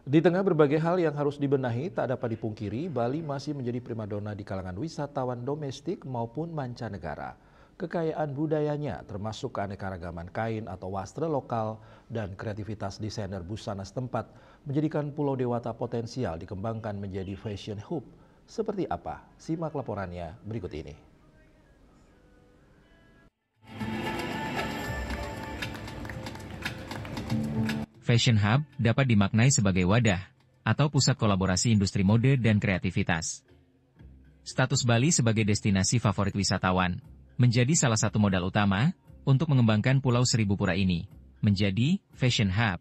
Di tengah berbagai hal yang harus dibenahi, tak dapat dipungkiri, Bali masih menjadi primadona di kalangan wisatawan domestik maupun mancanegara. Kekayaan budayanya, termasuk keanekaragaman kain atau wastra lokal dan kreativitas desainer busana setempat, menjadikan Pulau Dewata potensial dikembangkan menjadi fashion hub. Seperti apa? Simak laporannya berikut ini. Fashion Hub dapat dimaknai sebagai wadah atau pusat kolaborasi industri mode dan kreativitas. Status Bali sebagai destinasi favorit wisatawan menjadi salah satu modal utama untuk mengembangkan Pulau Seribu Pura ini menjadi Fashion Hub.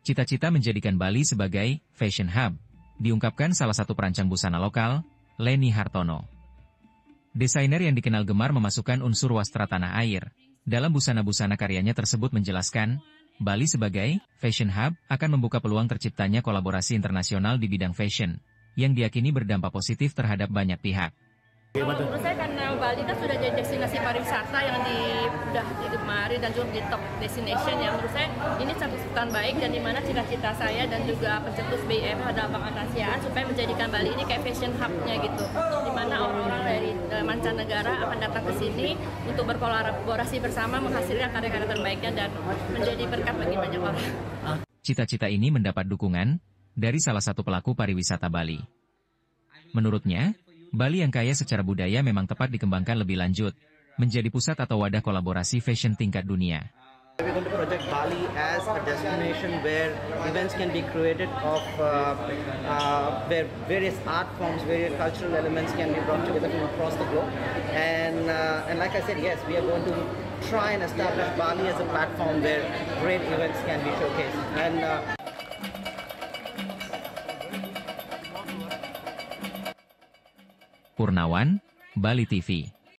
Cita-cita menjadikan Bali sebagai Fashion Hub diungkapkan salah satu perancang busana lokal, Leni Hartono. Desainer yang dikenal gemar memasukkan unsur wastra tanah air dalam busana-busana karyanya tersebut menjelaskan, Bali sebagai Fashion Hub akan membuka peluang terciptanya kolaborasi internasional di bidang fashion, yang diyakini berdampak positif terhadap banyak pihak. Menurut saya karena Bali kan sudah jadi destinasi pariwisata yang sudah digemari dan juga di top destination ya, menurut saya ini satu kesempatan baik dan dimana cita-cita saya dan juga pencetus BIM pada Bank Asiaan supaya menjadikan Bali ini kayak fashion hub-nya gitu, dimana orang-orang dari mancanegara akan datang ke sini untuk berkolaborasi bersama menghasilkan karya-karya terbaiknya dan menjadi berkat bagi banyak orang. Cita-cita ini mendapat dukungan dari salah satu pelaku pariwisata Bali. Menurutnya, Bali yang kaya secara budaya memang tepat dikembangkan lebih lanjut, menjadi pusat atau wadah kolaborasi fashion tingkat dunia. We're going to project Bali as a destination where events can be created of where various art forms, various cultural elements can be brought together from across the globe. And like I said, yes, we are going to try and establish Bali as a platform where great events can be showcased. And Purnawan, Bali TV.